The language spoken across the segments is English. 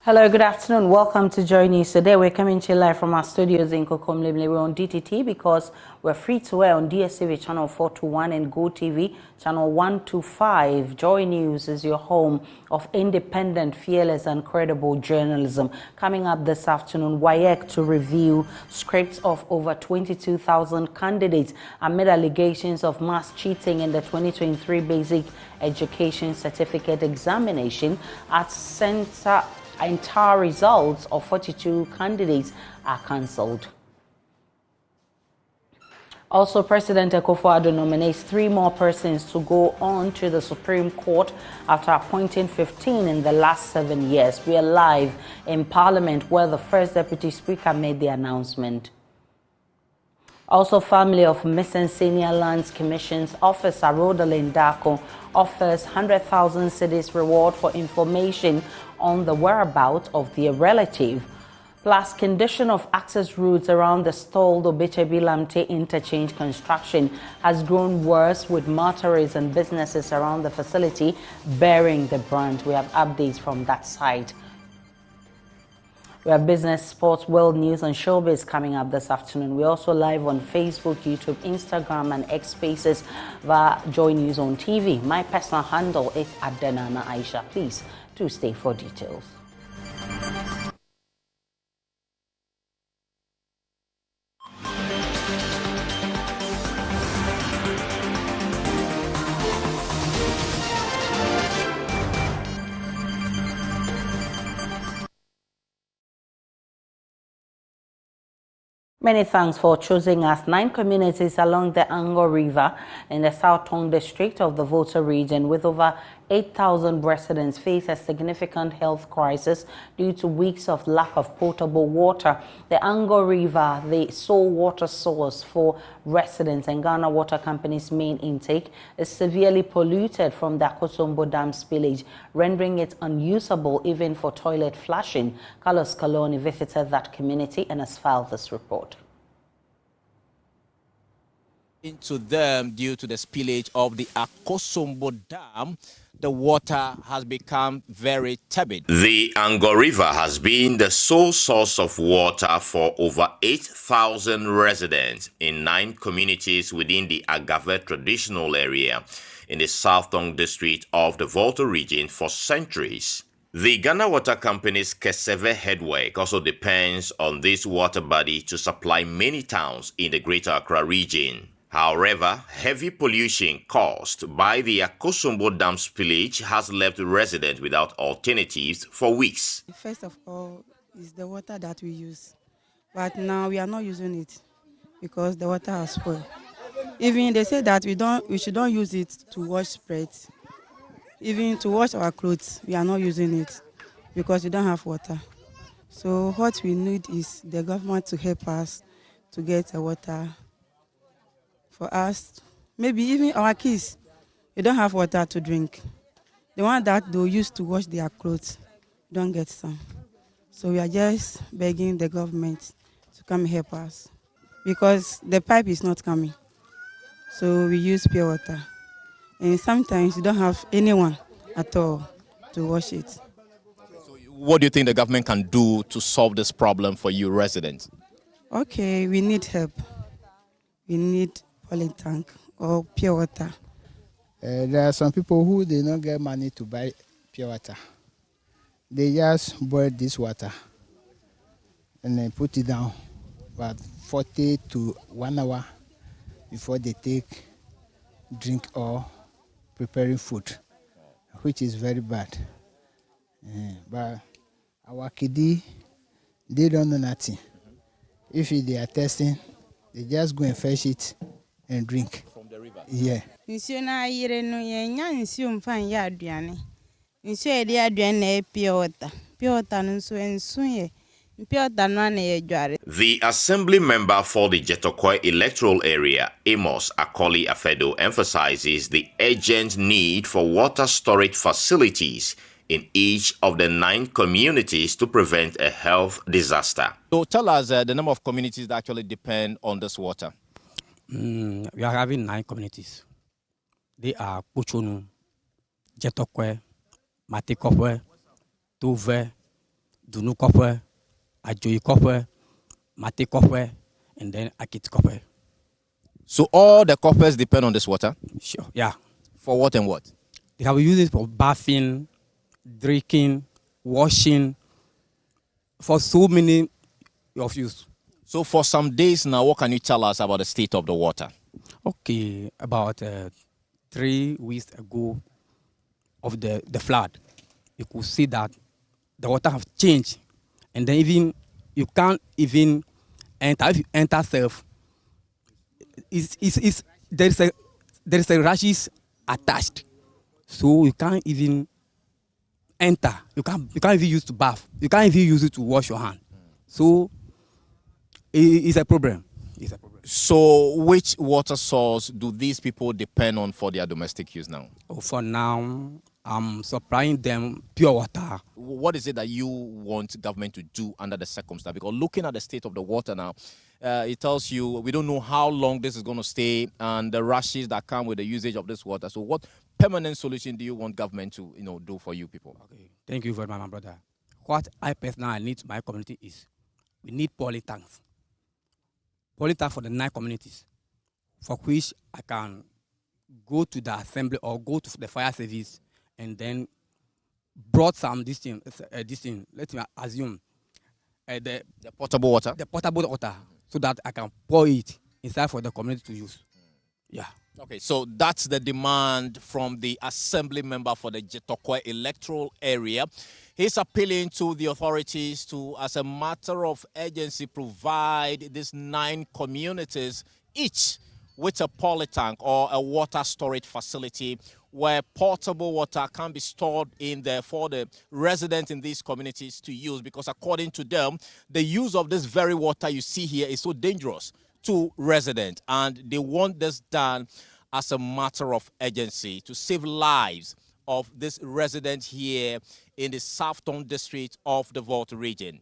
Hello, good afternoon. Welcome to Joy News. Today we're coming to you live from our studios in Kokomlemle. We're on DTT because we're free to air on DSTV channel 421 and Go TV channel 125. Joy News is your home of independent, fearless and credible journalism. Coming up this afternoon, WAEC to review scripts of over 22,000 candidates amid allegations of mass cheating in the 2023 Basic Education Certificate Examination at Center. Entire results of 42 candidates are cancelled. Also, President Akufo-Addo nominates 3 more persons to go on to the Supreme Court after appointing 15 in the last 7 years. We are live in Parliament where the first Deputy Speaker made the announcement. Also, family of missing Senior Lands Commission's officer Rodolin Dako offers 100,000 cedis reward for information on the whereabouts of their relative. Plus, condition of access routes around the stalled Midday Interchange construction has grown worse, with motorists and businesses around the facility bearing the brunt. We have updates from that side. We have business, sports, world news, and showbiz coming up this afternoon. We're also live on Facebook, YouTube, Instagram, and X Spaces via Joy News on TV. My personal handle is @Denana Aisha. Please do stay for details. Many thanks for choosing us. 9 communities along the Angor River in the South Tong district of the Volta region, with over 8,000 residents, face a significant health crisis due to weeks of lack of potable water. The Angor River, the sole water source for residents and Ghana Water Company's main intake, is severely polluted from the Akosombo Dam Spillage, rendering it unusable even for toilet flushing. Carlos Caloni visited that community and has filed this report. Into them due to the spillage of the Akosombo Dam, the water has become very turbid. The Angor River has been the sole source of water for over 8,000 residents in 9 communities within the Agave traditional area in the South Tong district of the Volta region for centuries. The Ghana Water Company's Keseve headwork also depends on this water body to supply many towns in the Greater Accra region. However, heavy pollution caused by the Akosombo Dam spillage has left residents without alternatives for weeks. First of all, is the water that we use, but now we are not using it because the water has spoiled. Even they say that we should not use it to wash spreads. Even to wash our clothes, we are not using it because we don't have water. So what we need is the government to help us to get the water for us. Maybe even our kids, they don't have water to drink. The one that they use to wash their clothes don't get some. So we are just begging the government to come help us because the pipe is not coming. So we use pure water. And sometimes you don't have anyone at all to wash it. So what do you think the government can do to solve this problem for you residents? Okay, we need help. We need poly tank or pure water. There are some people who they don't get money to buy pure water. They just boil this water and then put it down about 40 to 1 hour before they take drink or preparing food, which is very bad. But our kids, they don't know nothing. If they are testing, they just go and fetch it and drink from the river. Yeah. Nsuo na yire no yenya nsuo mfan ya aduane. Nsuo e de aduane na pure water. Pure water no nsuo ye. Pure water no na ye dware. The assembly member for the Jetokoi electoral area, Amos Akoli Afedo, emphasizes the urgent need for water storage facilities in each of the 9 communities to prevent a health disaster. So tell us the number of communities that actually depend on this water. We are having 9 communities. They are Puchunu, Jetokwe, Matikopwe, Tuve, Dunu Kope, Ajoyi Kope, Mate Kope, and then Akit Kope. So all the coppers depend on this water? Sure, yeah. For what and what? They have used it for bathing, drinking, washing, for so many of use. So for some days now, what can you tell us about the state of the water? Okay, about 3 weeks ago of the flood, you could see that the water have changed, and then even you can't even enter. If you enter self, there is a rashes attached, so you can't even enter. You can't even use to bath. You can't even use it to wash your hand. So it's a problem. It's a problem. So which water source do these people depend on for their domestic use now? For now, I'm supplying them pure water. What is it that you want government to do under the circumstance? Because looking at the state of the water now, it tells you we don't know how long this is going to stay and the rashes that come with the usage of this water. So what permanent solution do you want government to do for you people? Okay, thank you very much, my brother. What I personally need to my community is we need poly tanks. Poly tanks for the 9 communities, for which I can go to the assembly or go to the fire service and then brought some this thing, let me assume the potable water. The potable water, so that I can pour it inside for the community to use. Yeah. Okay, so that's the demand from the assembly member for the Jetokwe electoral area. He's appealing to the authorities to, as a matter of urgency, provide these 9 communities each with a polytank or a water storage facility where portable water can be stored in there for the residents in these communities to use, because according to them, the use of this very water you see here is so dangerous to residents, and they want this done as a matter of urgency to save lives of this resident here in the Southern district of the Volta region.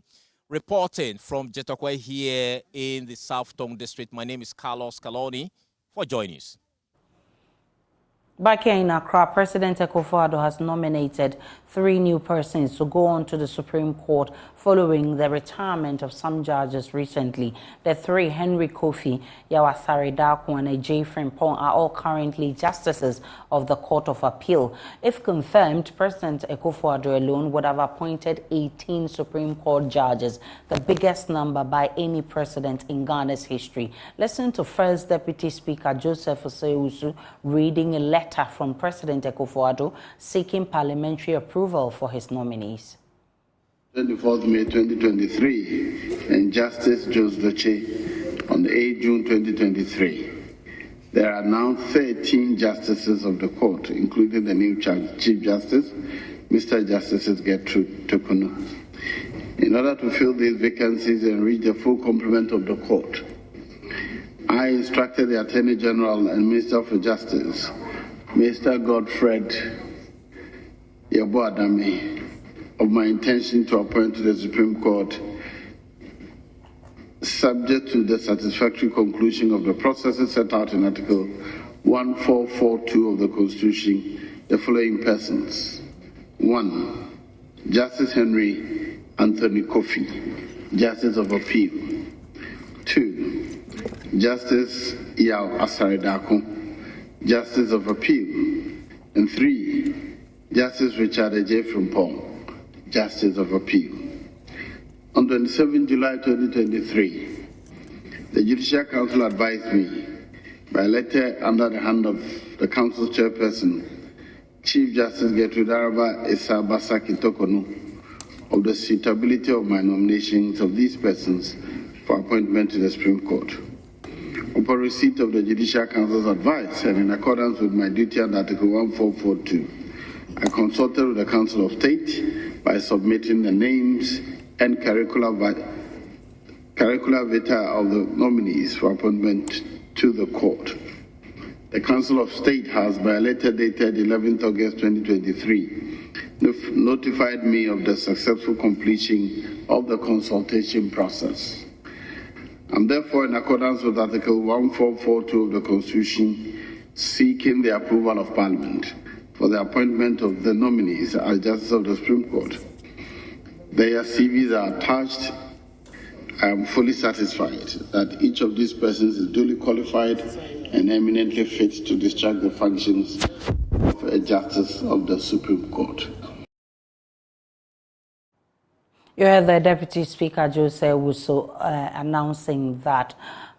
Reporting from Jetokwe here in the Southern district, my name is Carlos Caloni for Joy News. Back here in Accra, President Akufo-Addo has nominated 3 new persons to go on to the Supreme Court following the retirement of some judges recently. The 3, Henry Kofi, Yawasari Darko, and Ajay Frimpong, are all currently justices of the Court of Appeal. If confirmed, President Akufo-Addo alone would have appointed 18 Supreme Court judges, the biggest number by any president in Ghana's history. Listen to First Deputy Speaker Joseph Osei-Usu reading a letter from President Akufo-Addo seeking parliamentary approval for his nominees. 24th May 2023 and Justice Joseph Doche on 8 June 2023. There are now 13 justices of the court, including the new Chief Justice, Mr. Justice Gertrude Tokono. In order to fill these vacancies and reach the full complement of the court, I instructed the Attorney General and Minister for Justice, Mr. Godfred Yeboadame, of my intention to appoint to the Supreme Court, subject to the satisfactory conclusion of the processes set out in Article 1442 of the Constitution, the following persons. 1. Justice Henry Anthony Kofi, Justice of Appeal. 2. Justice Yao Asaridako, Justice of Appeal. And 3. Justice Richard Ajay Frimpong, Justice of Appeal. On 27 July 2023, the Judicial Council advised me by letter under the hand of the Council Chairperson, Chief Justice Gertrude Isabasaki Tokonu, of the suitability of my nominations of these persons for appointment to the Supreme Court. Upon receipt of the Judicial Council's advice and in accordance with my duty under Article 1442, I consulted with the Council of State by submitting the names and curricula vitae of the nominees for appointment to the court. The Council of State has, by a letter dated 11th August 2023, notified me of the successful completion of the consultation process. I'm therefore, in accordance with Article 1442 of the Constitution, seeking the approval of Parliament for the appointment of the nominees as Justice of the Supreme Court. Their CVs are attached. I am fully satisfied that each of these persons is duly qualified and eminently fit to discharge the functions of a justice of the Supreme Court. You heard the Deputy Speaker, Jose Wuso, announcing that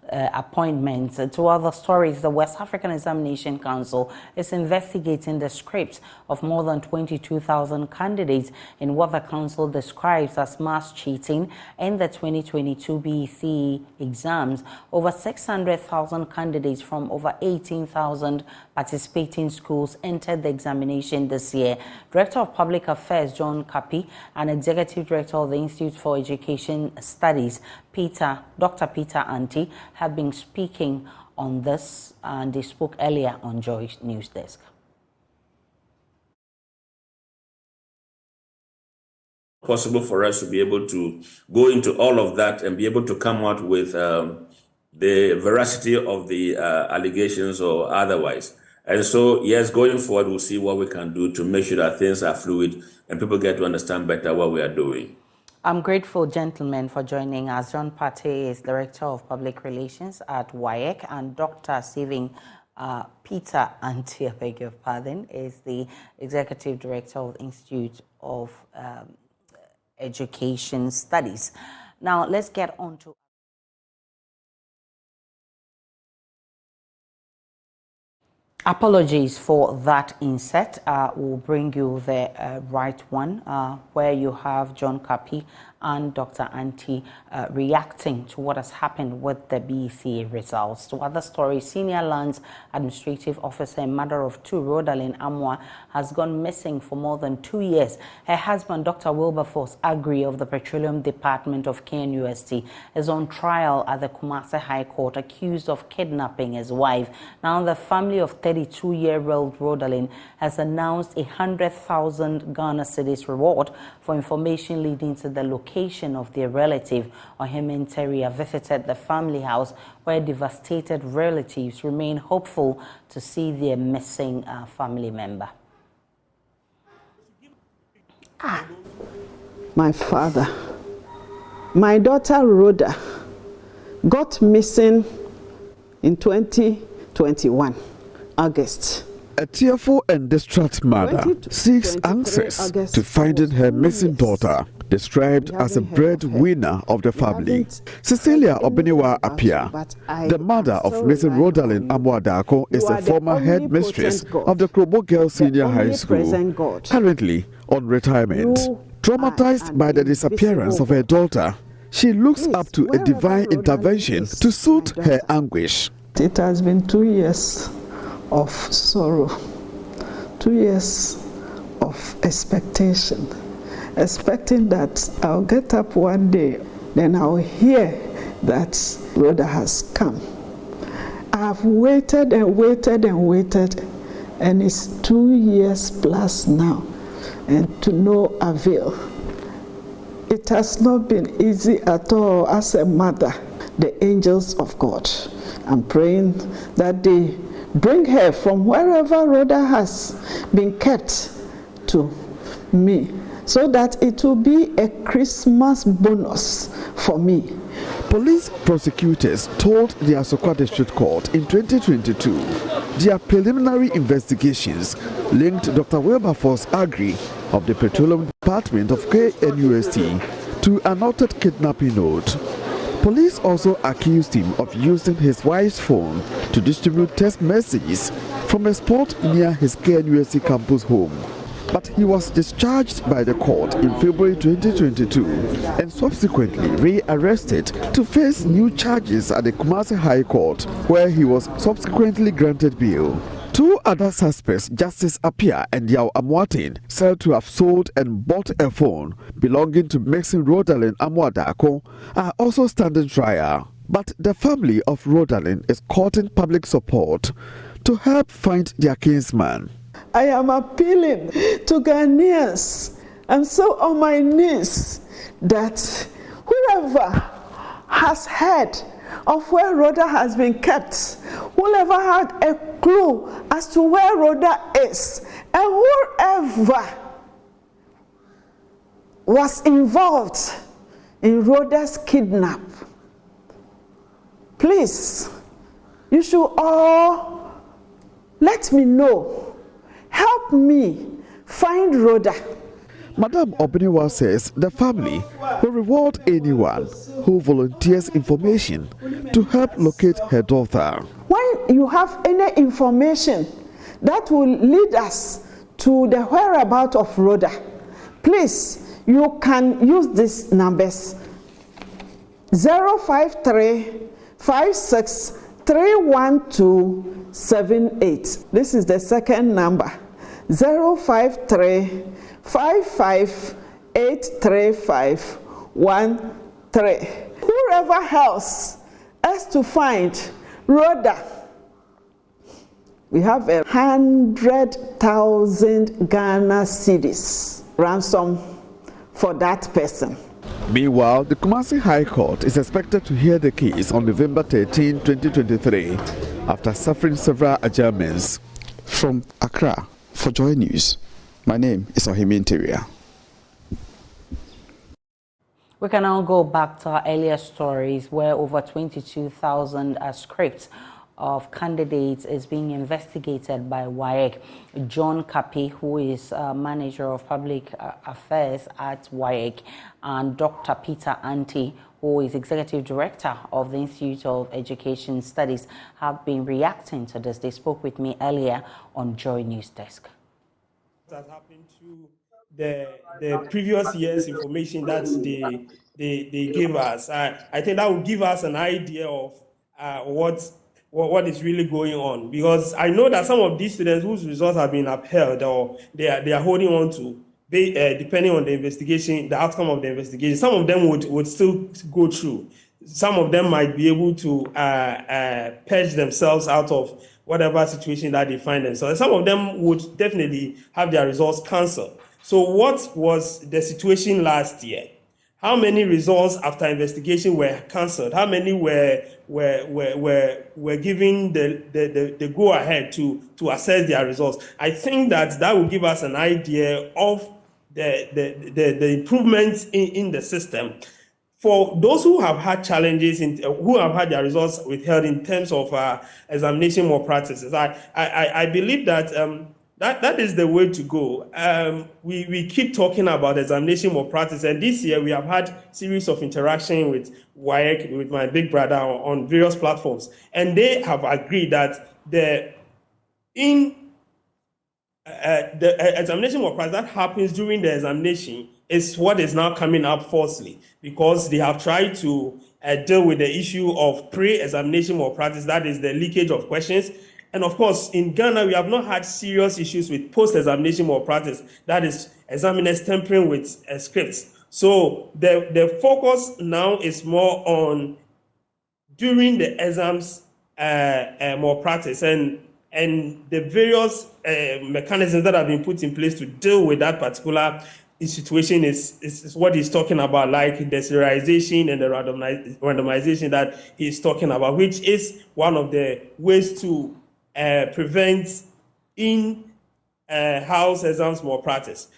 appointments. To other stories, the West African Examination Council is investigating the scripts of more than 22,000 candidates in what the council describes as mass cheating in the 2022 BEC exams. Over 600,000 candidates from over 18,000 participating schools entered the examination this year. Director of Public Affairs John Kapi and Executive Director of the Institute for Education Studies Dr. Peter Atie have been speaking on this, and they spoke earlier on Joy's News Desk. Possible for us to be able to go into all of that and be able to come out with the veracity of the allegations or otherwise. And so, yes, going forward, we'll see what we can do to make sure that things are fluid and people get to understand better what we are doing. I'm grateful, gentlemen, for joining us. John Atie is Director of Public Relations at WAEC, and Dr. Peter Atie, I beg your pardon, is the Executive Director of the Institute of Education Studies. Now, let's get on to... Apologies for that insert. We'll bring you the right one, where you have John Kapi and Dr. Atie reacting to what has happened with the BEC results. To other stories, Senior Lands Administrative Officer and mother of two, Rodalyn Amwa, has gone missing for more than 2 years. Her husband, Dr. Wilberforce Agre of the Petroleum Department of KNUST, is on trial at the Kumasi High Court, accused of kidnapping his wife. Now, the family of 32-year-old Rodalyn has announced a 100,000 Ghana cedis reward for information leading to the location of their relative. Ohemen Teria visited the family house, where devastated relatives remain hopeful to see their missing family member. My father, my daughter Rhoda, got missing in 2021, August. A tearful and distraught mother seeks answers to finding her missing daughter, described as a breadwinner of the family. Cecilia Obiniwa Apia, the mother of missing Rodalyn Amwadako, is a former headmistress of the Krobo Girls Senior High School, currently on retirement. Traumatized by the disappearance of her daughter, she looks up to a divine intervention to soothe her anguish. It has been 2 years of sorrow, 2 years of expectation, expecting that I'll get up one day, then I'll hear that Rhoda has come. I've waited and waited and waited, and it's 2 years plus now, and to no avail. It has not been easy at all as a mother. The angels of God, I'm praying that they bring her from wherever Rhoda has been kept to me, so that it will be a Christmas bonus for me. Police prosecutors told the Asokwa District Court in 2022 their preliminary investigations linked Dr. Wilberforce Agre of the Petroleum Department of KNUST to an altered kidnapping note. Police also accused him of using his wife's phone to distribute text messages from a spot near his KNUST campus home. But he was discharged by the court in February 2022 and subsequently rearrested to face new charges at the Kumasi High Court, where he was subsequently granted bail. Two other suspects, Justice Apia and Yao Amwatin, said to have sold and bought a phone belonging to missing Rodalyn Amwadako, are also standing trial. But the family of Rodalyn is courting public support to help find their kinsman. I am appealing to Ghanaians. I'm so on my knees that whoever has heard of where Rhoda has been kept, whoever had a clue as to where Rhoda is, and whoever was involved in Rhoda's kidnap, please, you should all let me know. Help me find Rhoda. Madam Obiniwa says the family will reward anyone who volunteers information to help locate her daughter. When you have any information that will lead us to the whereabouts of Rhoda, please, you can use these numbers: 053-56-31278. This is the second number, 053-55-83513. Whoever else has to find Rhoda, we have 100,000 Ghana cedis ransom for that person. Meanwhile, the Kumasi High Court is expected to hear the case on November 13, 2023, after suffering several adjournments. From Accra, for Joy News, my name is Ohimi Interior. We can now go back to our earlier stories where over 22,000 scripts of candidates is being investigated by WAEC. John Kapi, who is manager of public affairs at WAEC, and Dr. Peter Atie, who is executive director of the Institute of Education Studies, have been reacting to this. They spoke with me earlier on Joy News Desk. What has happened to the previous year's information that they gave us? I think that will give us an idea of what is really going on, because I know that some of these students whose results have been upheld or they are holding on to, depending on the investigation, the outcome of the investigation, some of them would still go through. Some of them might be able to purge themselves out of whatever situation that they find themselves. Some of them would definitely have their results cancelled. So what was the situation last year? How many results after investigation were cancelled? How many were given the go ahead to assess their results? I think that will give us an idea of the improvements in the system. For those who have had challenges, who have had their results withheld in terms of examination malpractices, I believe that that is the way to go. We keep talking about examination malpractice, and this year we have had series of interaction with WAEC, with my big brother, on various platforms, and they have agreed that the examination malpractice that happens during the examination is what is now coming up falsely, because they have tried to deal with the issue of pre-examination malpractice, that is the leakage of questions. And of course, in Ghana, we have not had serious issues with post-examination malpractice, that is examiners tampering with scripts. So the focus now is more on during the exams malpractice and the various mechanisms that have been put in place to deal with that particular situation is what he's talking about, like the serialization and the randomization that he's talking about, which is one of the ways to prevent in-house exams malpractice.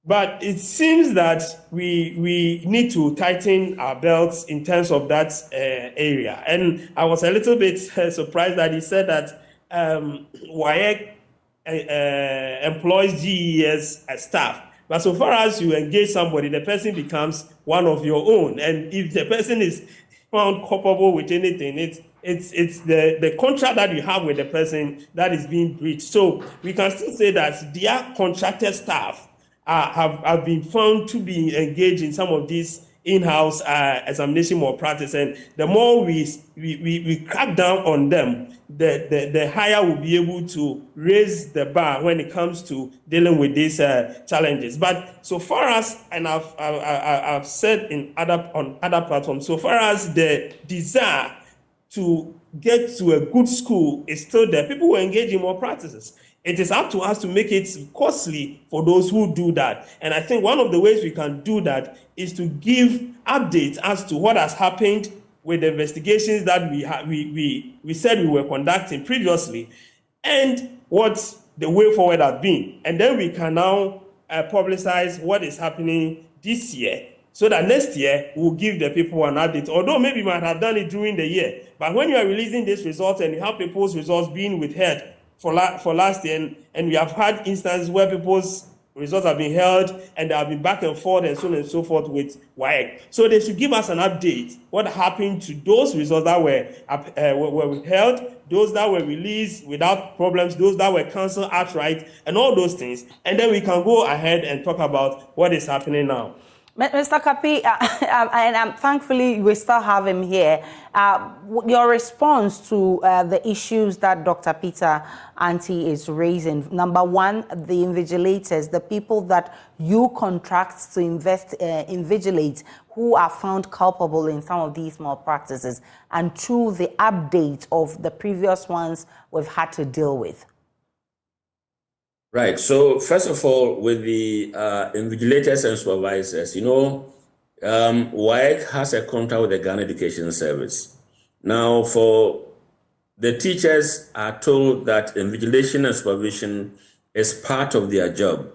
But it seems that we need to tighten our belts in terms of that area. And I was a little bit surprised that he said that WAEC employs GES as staff. But so far as you engage somebody, the person becomes one of your own. And if the person is found culpable with anything, it's the contract that you have with the person that is being breached. So we can still say that their contracted staff have been found to be engaged in some of these in-house examination malpractice, and the more we crack down on them, the higher we'll be able to raise the bar when it comes to dealing with these challenges. But so far as, and I've said on other platforms, so far as the desire to get to a good school is still there, people will engage in malpractices. It is up to us to make it costly for those who do that. And I think one of the ways we can do that is to give updates as to what has happened with the investigations that we said we were conducting previously and what the way forward has been. And then we can now publicize what is happening this year, so that next year we'll give the people an update. Although maybe you might have done it during the year, but when you are releasing these results and you have people's results being withheld for last year, and we have had instances where people's results have been held and they have been back and forth and so on and so forth with WAEC. So they should give us an update. What happened to those results that were withheld, those that were released without problems, those that were cancelled outright, and all those things. And then we can go ahead and talk about what is happening now. Mr. Kapi, and thankfully we still have him here. Your response to the issues that Dr. Peter Atie is raising. Number one, the invigilators, the people that you contract to invigilate who are found culpable in some of these malpractices. And two, the update of the previous ones we've had to deal with. Right. So first of all, with the invigilators and supervisors, WAEC has a contract with the Ghana Education Service. Now, for the teachers are told that invigilation and supervision is part of their job.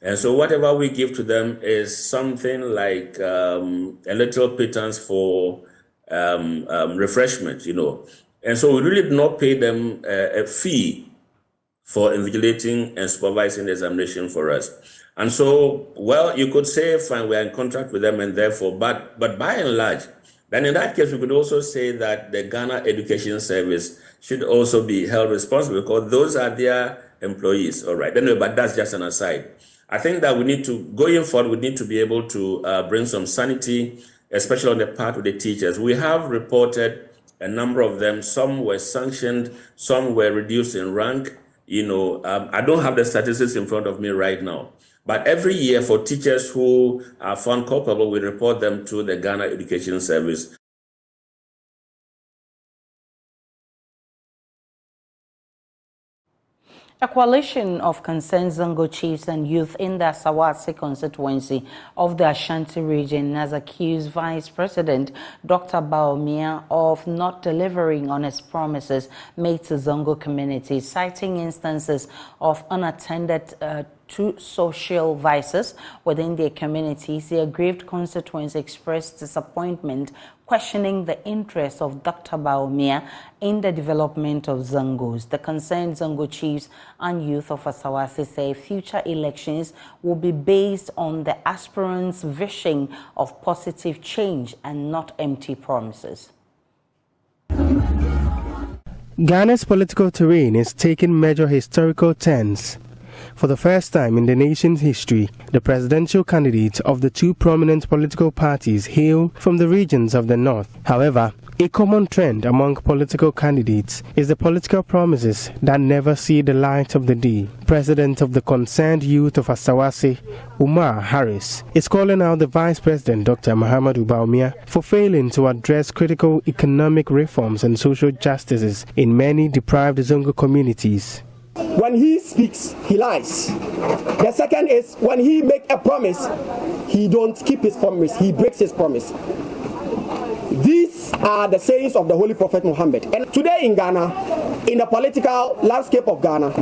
And so whatever we give to them is something like a little pittance for refreshment, And so we really do not pay them a fee for invigilating and supervising the examination for us. And so, well, you could say, fine, we're in contract with them and therefore, but by and large, then in that case, we could also say that the Ghana Education Service should also be held responsible because those are their employees, all right. Anyway, but that's just an aside. I think that we need to, going forward, we need to be able to bring some sanity, especially on the part of the teachers. We have reported a number of them. Some were sanctioned, some were reduced in rank. I don't have the statistics in front of me right now, but every year for teachers who are found culpable, we report them to the Ghana Education Service. A coalition of concerned Zongo chiefs and youth in the Asawase constituency of the Ashanti region has accused Vice President Dr. Bawumia of not delivering on his promises made to Zongo community, citing instances of unattended to social vices within their communities. The aggrieved constituents expressed disappointment, questioning the interest of Dr. Bawumia in the development of Zongos. The concerned Zongo chiefs and youth of Asawase say future elections will be based on the aspirants' vision of positive change and not empty promises. Ghana's political terrain is taking major historical turns. For the first time in the nation's history, the presidential candidates of the two prominent political parties hail from the regions of the north. However, a common trend among political candidates is the political promises that never see the light of the day. President of the concerned youth of Asawase, Umar Harris, is calling out the Vice President Dr. Muhammadu Bawumia for failing to address critical economic reforms and social justices in many deprived Zongo communities. When he speaks, he lies. The second is when he makes a promise, he don't keep his promise, he breaks his promise. These are the sayings of the Holy Prophet Muhammad. And today in Ghana, in the political landscape of Ghana,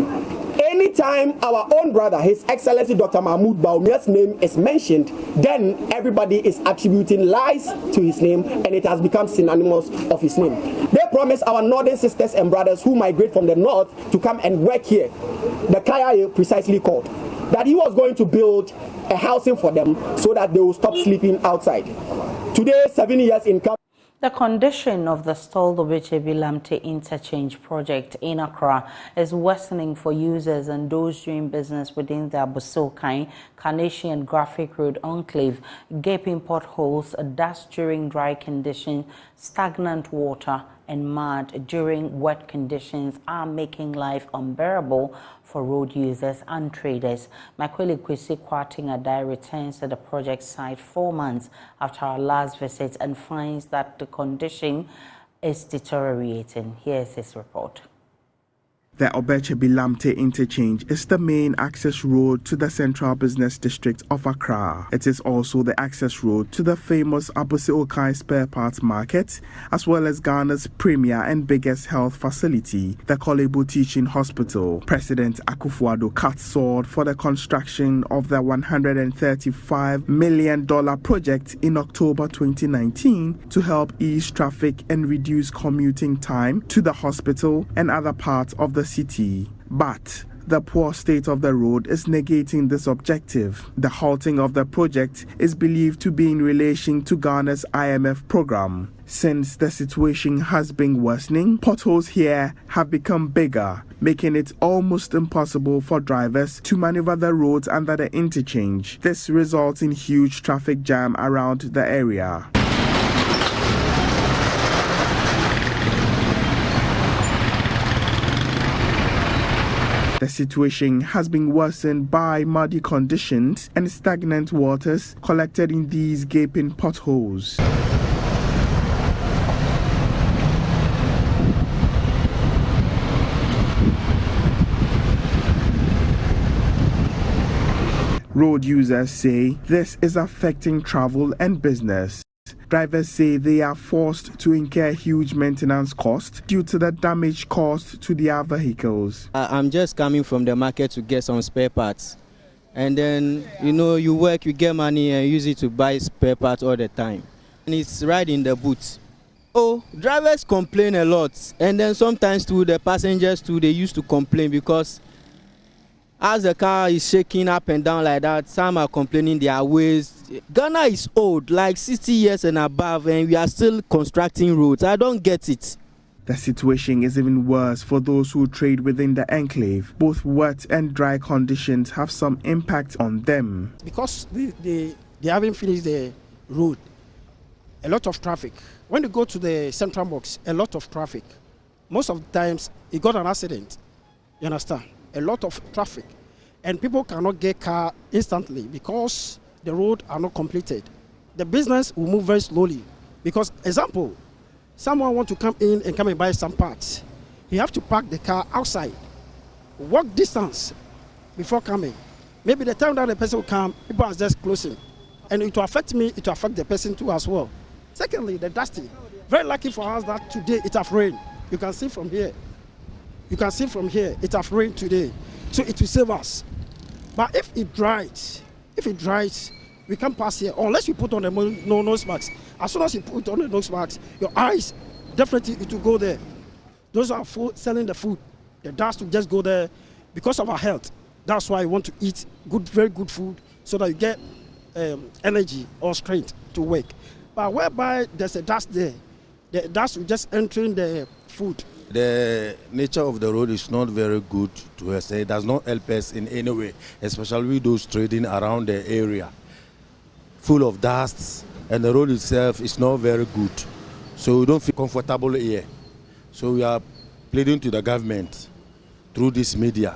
anytime our own brother, His Excellency Dr. Mahmoud Bawumia's name is mentioned, then everybody is attributing lies to his name and it has become synonymous of his name. They promised our northern sisters and brothers who migrate from the north to come and work here, the Kaya precisely called, that he was going to build a housing for them so that they will stop sleeping outside. Today, 7 years in The condition of the stalled Obam Interchange project in Accra is worsening for users and those doing business within the Abosilkai, Carnation and Graphic Road enclave. Gaping potholes, dust during dry conditions, stagnant water and mud during wet conditions are making life unbearable for road users and traders. My colleague Kwesi Kwating-Adai returns to the project site 4 months after our last visit and finds that the condition is deteriorating. Here's his report. The Obam Interchange is the main access road to the central business district of Accra. It is also the access road to the famous Abosi Okai spare parts market, as well as Ghana's premier and biggest health facility, the Kolebu Teaching Hospital. President Akufo Addo cut sword for the construction of the $135 million project in October 2019 to help ease traffic and reduce commuting time to the hospital and other parts of the city. But the poor state of the road is negating this objective. The halting of the project is believed to be in relation to Ghana's IMF program. Since the situation has been worsening, potholes here have become bigger, making it almost impossible for drivers to maneuver the roads under the interchange. This results in huge traffic jam around the area. The situation has been worsened by muddy conditions and stagnant waters collected in these gaping potholes. Road users say this is affecting travel and business. Drivers say they are forced to incur huge maintenance costs due to the damage caused to their vehicles. I'm just coming from the market to get some spare parts. And then, you work, you get money and use it to buy spare parts all the time. And it's right in the boots. Oh, drivers complain a lot. And then sometimes too, the passengers too, they used to complain because as the car is shaking up and down like that, some are complaining their ways. Ghana is old, like 60 years and above, and we are still constructing roads. I don't get it. The situation is even worse for those who trade within the enclave. Both wet and dry conditions have some impact on them. Because they haven't finished the road, a lot of traffic. When you go to the central box, a lot of traffic. Most of the times, it got an accident. You understand? A lot of traffic, and people cannot get car instantly because the road are not completed. The business will move very slowly because, example, someone want to come in and come and buy some parts. He have to park the car outside, walk distance before coming. Maybe the time that the person will come, people are just closing, and it will affect me. It will affect the person too as well. Secondly, the dusty. Very lucky for us that today it have rained. You can see from here. You can see from here, it has rained today, so it will save us. But if it dries, we can pass here, unless you put on the nose mask. As soon as you put on the nose mask, your eyes, definitely it will go there. Those are selling the food. The dust will just go there because of our health. That's why you want to eat very good food so that you get energy or strength to work. But whereby there's a dust there, the dust will just enter in the food. The nature of the road is not very good to us. It does not help us in any way, especially those trading around the area. Full of dust, and the road itself is not very good. So we don't feel comfortable here. So we are pleading to the government through this media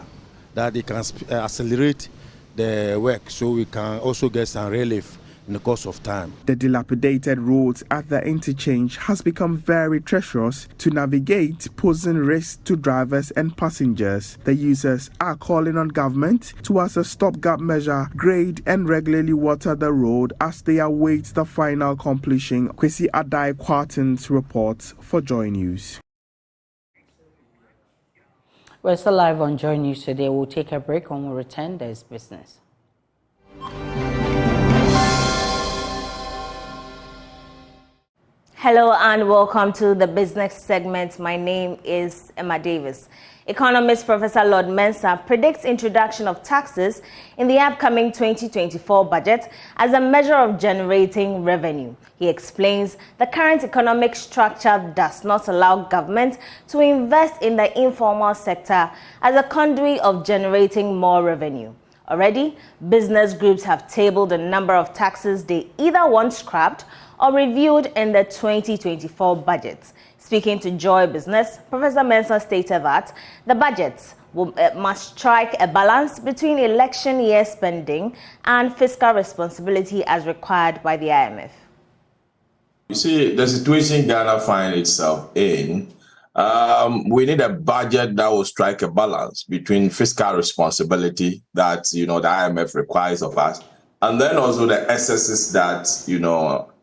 that they can accelerate the work so we can also get some relief in the course of time. The dilapidated roads at the interchange has become very treacherous to navigate, posing risks to drivers and passengers. The users are calling on government to, as a stopgap measure, grade and regularly water the road as they await the final completion. Kwesi Adai Kwartens reports for Joy News. We're still live on Joy News today. We'll take a break. When we return, there's business. Hello and welcome to the business segment. My name is Emma Davis. Economist Professor Lord Mensah predicts introduction of taxes in the upcoming 2024 budget as a measure of generating revenue. He explains the current economic structure does not allow government to invest in the informal sector as a conduit of generating more revenue. Already, business groups have tabled a number of taxes they either want scrapped or reviewed in the 2024 budget. Speaking to Joy Business, Professor Mensah stated that the budgets must strike a balance between election year spending and fiscal responsibility as required by the IMF. You see, the situation Ghana finds itself in we need a budget that will strike a balance between fiscal responsibility that, the IMF requires of us, and then also the excesses that,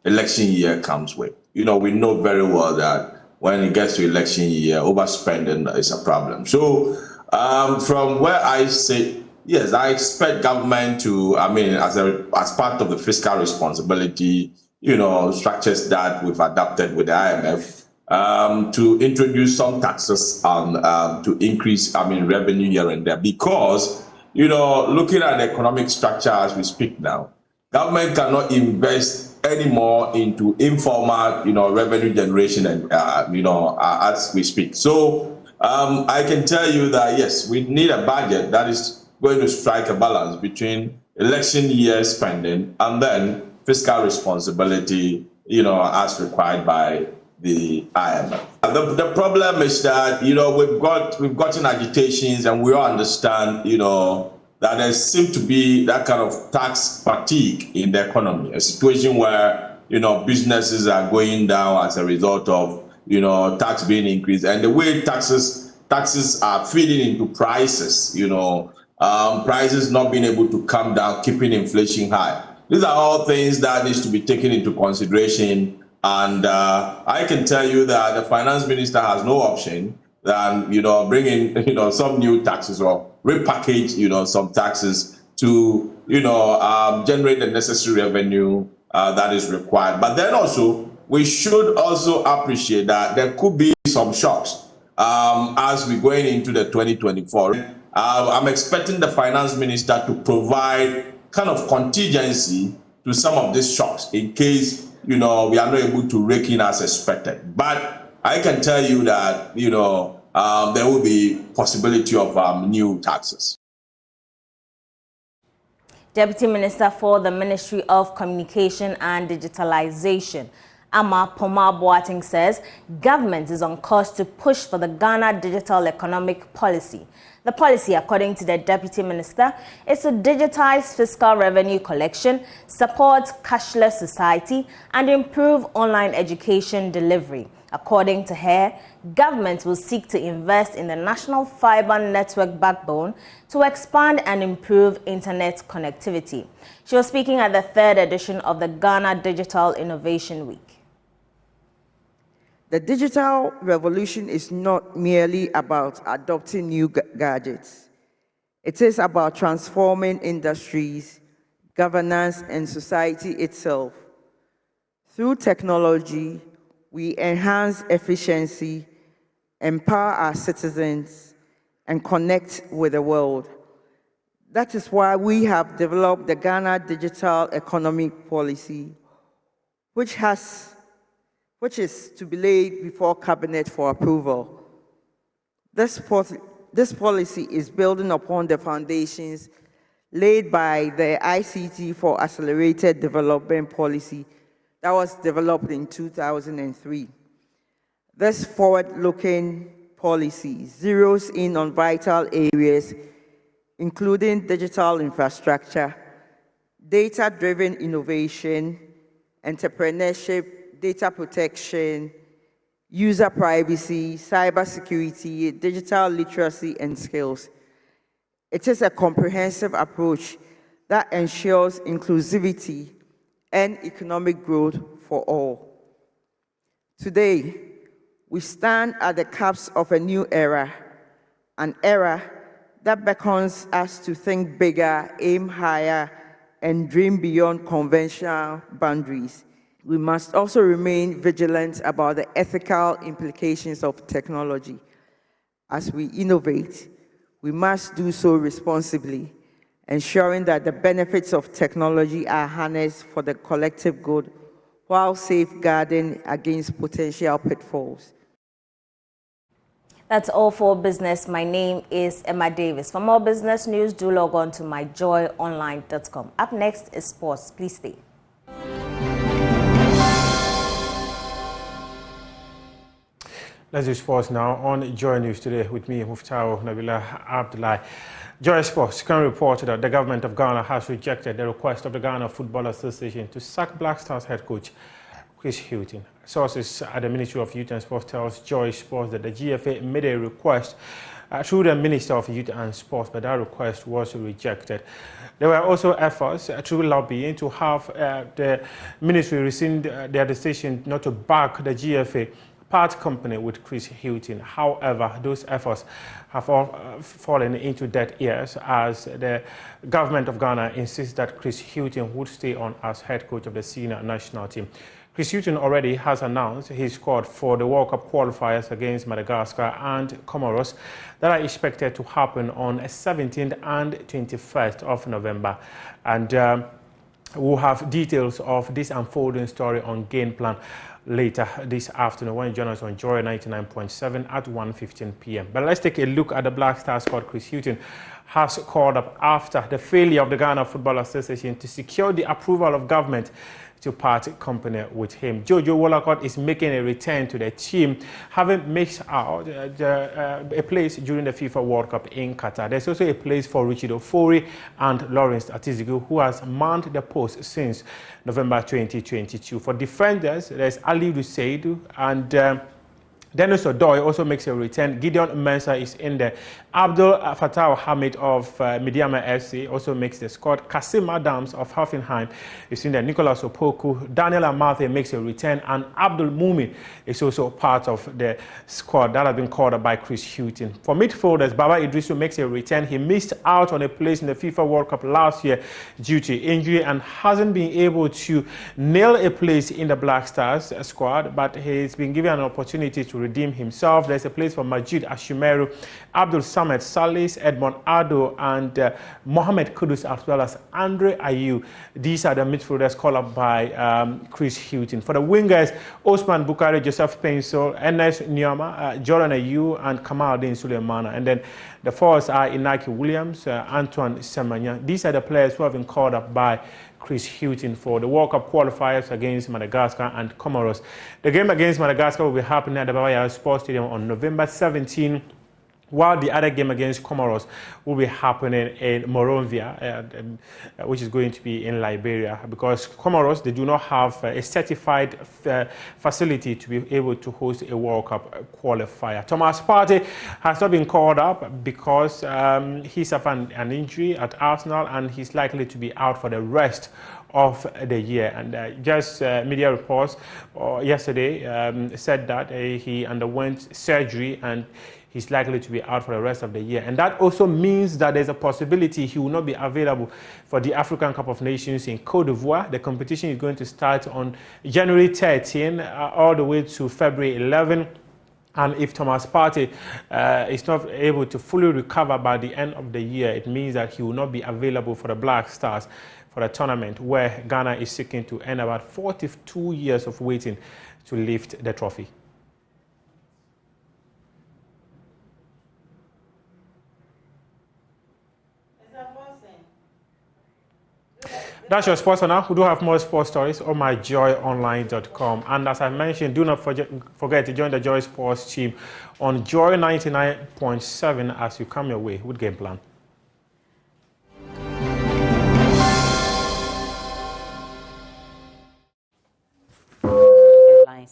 election year comes with. We know very well that when it gets to election year, overspending is a problem. So from where I sit, yes, I expect government to, as part of the fiscal responsibility, structures that we've adopted with the IMF, to introduce some taxes and to increase, revenue here and there. Because, looking at the economic structure as we speak now, government cannot invest anymore into informal, revenue generation and, as we speak. So I can tell you that, yes, we need a budget that is going to strike a balance between election year spending and then fiscal responsibility, as required by the IMF. The problem is that, we've gotten agitations, and we all understand, that there seems to be that kind of tax fatigue in the economy, a situation where, businesses are going down as a result of, tax being increased, and the way taxes are feeding into prices, prices not being able to come down, keeping inflation high. These are all things that needs to be taken into consideration. And I can tell you that the finance minister has no option than, bring in, some new taxes or repackage, some taxes to, generate the necessary revenue that is required. But then also, we should also appreciate that there could be some shocks as we're going into the 2024. I'm expecting the finance minister to provide kind of contingency to some of these shocks in case, we are not able to rake in as expected. But I can tell you that, there will be possibility of new taxes. Deputy Minister for the Ministry of Communication and Digitalization, Ama Poma Boateng, says government is on course to push for the Ghana Digital Economic Policy. The policy, according to the Deputy Minister, is to digitize fiscal revenue collection, support cashless society, and improve online education delivery. According to her, government will seek to invest in the national fiber network backbone to expand and improve internet connectivity. She was speaking at the 3rd edition of the Ghana Digital Innovation Week. The digital revolution is not merely about adopting new gadgets. It is about transforming industries, governance, and society itself. Through technology, we enhance efficiency, empower our citizens, and connect with the world. That is why we have developed the Ghana Digital Economic Policy, which is to be laid before Cabinet for approval. This policy is building upon the foundations laid by the ICT for Accelerated Development Policy that was developed in 2003. This forward-looking policy zeroes in on vital areas, including digital infrastructure, data-driven innovation, entrepreneurship, data protection, user privacy, cybersecurity, digital literacy, and skills. It is a comprehensive approach that ensures inclusivity and economic growth for all. Today, we stand at the cusp of a new era, an era that beckons us to think bigger, aim higher, and dream beyond conventional boundaries. We must also remain vigilant about the ethical implications of technology. As we innovate, we must do so responsibly, ensuring that the benefits of technology are harnessed for the collective good while safeguarding against potential pitfalls. That's all for business. My name is Emma Davis. For more business news, do log on to myjoyonline.com. Up next is sports. Please stay. Let's do sports now on Joy News today with me, Muftao Nabila Abdullahi. Joy Sports can report that the government of Ghana has rejected the request of the Ghana Football Association to sack Black Stars head coach Chris Hilton. Sources at the Ministry of Youth and Sports tells Joy Sports that the GFA made a request through the Minister of Youth and Sports, but that request was rejected. There were also efforts through lobbying to have the ministry rescind their decision not to back the GFA part company with Chris Hilton. However, those efforts have all fallen into dead ears as the government of Ghana insists that Chris Hilton would stay on as head coach of the senior national team. Chris Hilton already has announced his squad for the World Cup qualifiers against Madagascar and Comoros that are expected to happen on 17th and 21st of November. And we'll have details of this unfolding story on Game Plan later this afternoon when you join us on Joy 99.7 at 1:15 p.m. But let's take a look at the Black Star squad Chris Hilton has called up after the failure of the Ghana Football Association to secure the approval of government to part company with him. Jojo Wolacott is making a return to the team, having missed out a place during the FIFA World Cup in Qatar. There's also a place for Richard Ofori and Lawrence Atizigu, who has manned the post since November 2022. For defenders, there's Ali Luseidu and Dennis Odoi also makes a return. Gideon Mensah is in there. Abdul Fattah Hamid of Midiama FC also makes the squad. Kasim Adams of Hoffenheim is in there. Nicholas Opoku, Daniel Amathe makes a return, and Abdul Mumi is also part of the squad that has been called up by Chris Hilton. For midfielders, Baba Idrisu makes a return. He missed out on a place in the FIFA World Cup last year due to injury and hasn't been able to nail a place in the Black Stars squad, but he's been given an opportunity to redeem himself. There's a place for Majid Ashimeru, Abdul Samed Salis, Edmond Ado, and Mohamed Kudus, as well as Andre Ayew. These are the midfielders called up by Chris Hilton. For the wingers, Osman Bukari, Joseph Pencil, Ernest Nyama, Jordan Ayew, and Kamaldeen Suleimana. And then the forwards are Inaki Williams, Antoine Semenya. These are the players who have been called up by Chris Hilton for the World Cup qualifiers against Madagascar and Comoros. The game against Madagascar will be happening at the Baba Yara Sports Stadium on November 17, while the other game against Comoros will be happening in Monrovia, which is going to be in Liberia, because Comoros, they do not have a certified facility to be able to host a World Cup qualifier. Thomas Partey has not been called up because he suffered an injury at Arsenal and he's likely to be out for the rest of the year. And media reports yesterday said that he underwent surgery and he's likely to be out for the rest of the year. And that also means that there's a possibility he will not be available for the African Cup of Nations in Cote d'Ivoire. The competition is going to start on January 13 all the way to February 11. And if Thomas Partey is not able to fully recover by the end of the year, it means that he will not be available for the Black Stars for the tournament, where Ghana is seeking to end about 42 years of waiting to lift the trophy. That's your sports for now. We do have more sports stories on myjoyonline.com. And as I mentioned, do not forget to join the Joy Sports team on Joy 99.7 as you come your way with Game Plan.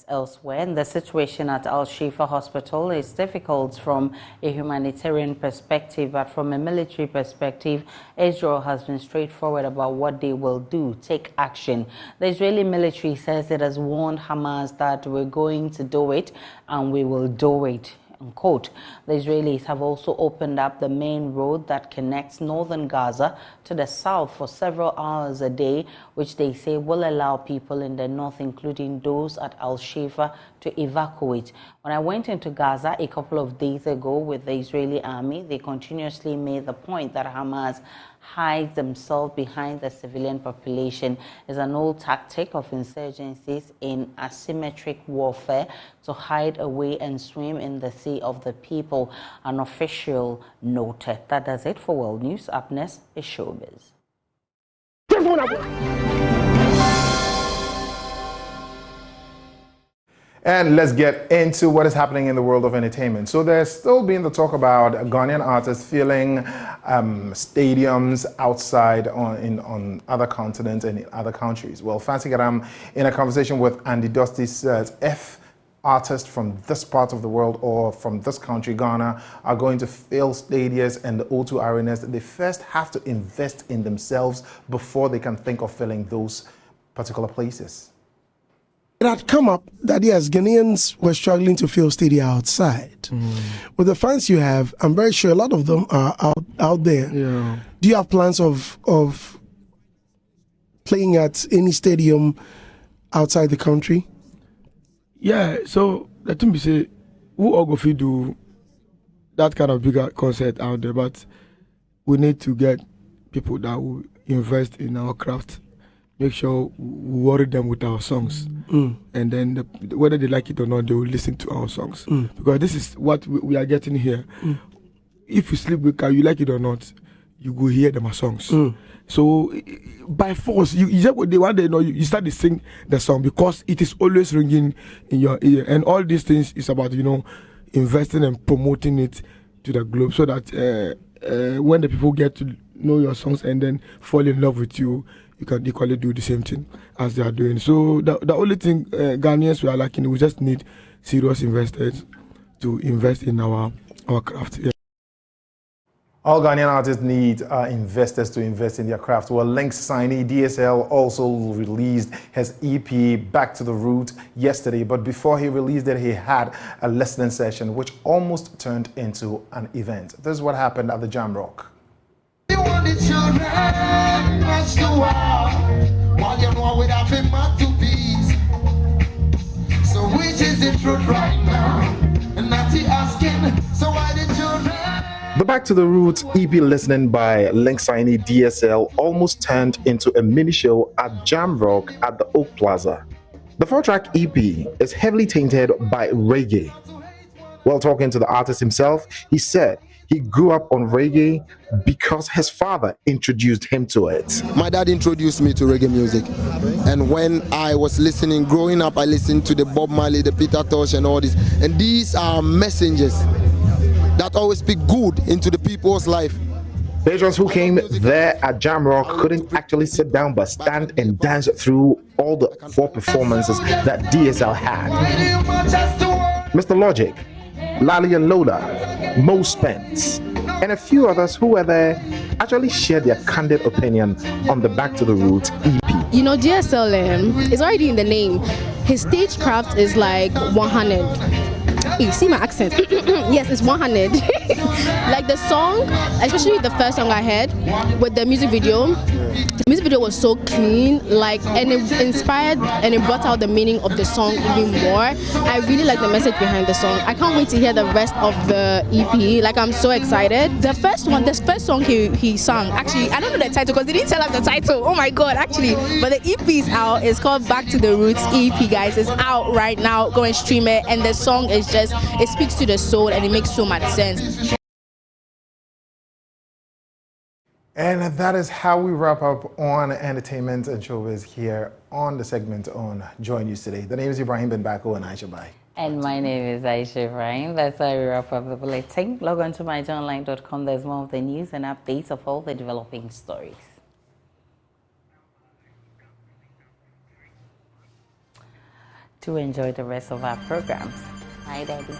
Elsewhere, the situation at Al-Shifa Hospital is difficult from a humanitarian perspective, but from a military perspective, Israel has been straightforward about what they will do, take action. The Israeli military says it has warned Hamas that we're going to do it and we will do it. Unquote. The Israelis have also opened up the main road that connects northern Gaza to the south for several hours a day, which they say will allow people in the north, including those at Al-Shifa, to evacuate. When I went into Gaza a couple of days ago with the Israeli army, they continuously made the point that Hamas hides themselves behind the civilian population. Is an old tactic of insurgencies in asymmetric warfare to hide away and swim in the sea of the people, an official noted. That does it for World News. Up next is Showbiz. And let's get into what is happening in the world of entertainment. So there's still been the talk about Ghanaian artists filling stadiums outside on other continents and in other countries. Well, Fancy Garam, in a conversation with Andy Dusty, says if artists from this part of the world or from this country, Ghana, are going to fill stadiums and the O2 arenas, they first have to invest in themselves before they can think of filling those particular places. It had come up that yes, Ghanaians were struggling to fill stadia outside. With the fans you have, I'm very sure a lot of them are out there. Yeah. Do you have plans of playing at any stadium outside the country? Yeah, so the thing be say, we all go to do that kind of bigger concert out there, but we need to get people that will invest in our craft. Make sure we worry them with our songs. And then whether they like it or not, they will listen to our songs. Because this is what we are getting here. If you sleep with you like it or not, you go hear them songs. So by force, you just one day you start to sing the song because it is always ringing in your ear. And all these things is about, investing and promoting it to the globe so that when the people get to know your songs and then fall in love with you, you can equally do the same thing as they are doing. So the only thing Ghanaians we are lacking, we just need serious investors to invest in our craft. Yeah. All Ghanaian artists need investors to invest in their craft. Well, Lynx signee DSL also released his EP Back to the Root yesterday, but before he released it, he had a listening session which almost turned into an event. This is what happened at the Jam Rock. You want the children, rush to war, while you know with a masterpiece. So which is the truth right now? And not he asking, so why the children? The Back to the Roots EP listening by Lynx signee DSL almost turned into a mini show at Jam Rock at the Oak Plaza. The 4-track EP is heavily tainted by reggae. While talking to the artist himself, he said he grew up on reggae because his father introduced him to it. My dad introduced me to reggae music. And when I was listening, growing up, I listened to the Bob Marley, the Peter Tosh and all this. And these are messengers that always speak good into the people's life. Patrons who came there at Jam Rock couldn't actually sit down but stand and dance through all the 4 performances that DSL had. Mr. Logic, Lali and Lola, Mo Spence, and a few others who were there actually shared their candid opinion on the Back to the Roots EP. DSL is already in the name. His stagecraft is like 100. You see my accent? Yes, it's 100. Like the song, especially the first song I had with the music video. The music video was so clean, and it inspired and it brought out the meaning of the song even more. I really like the message behind the song. I can't wait to hear the rest of the EP. I'm so excited. The first song he sang, actually, I don't know the title because they didn't tell us the title. Oh my God, actually. But the EP is out. It's called Back to the Roots EP, guys. It's out right now. Go and stream it. And the song is it speaks to the soul and it makes so much sense. And that is how we wrap up on entertainment and showbiz here on the segment on Joy News Today. The name is Ibrahim Ben Bako and Aisha Bai. And my name is Aisha Ibrahim. That's how we wrap up the bulletin. Log on to myjoyonline.com. There's more of the news and updates of all the developing stories. To enjoy the rest of our programs. Hi, Daddy.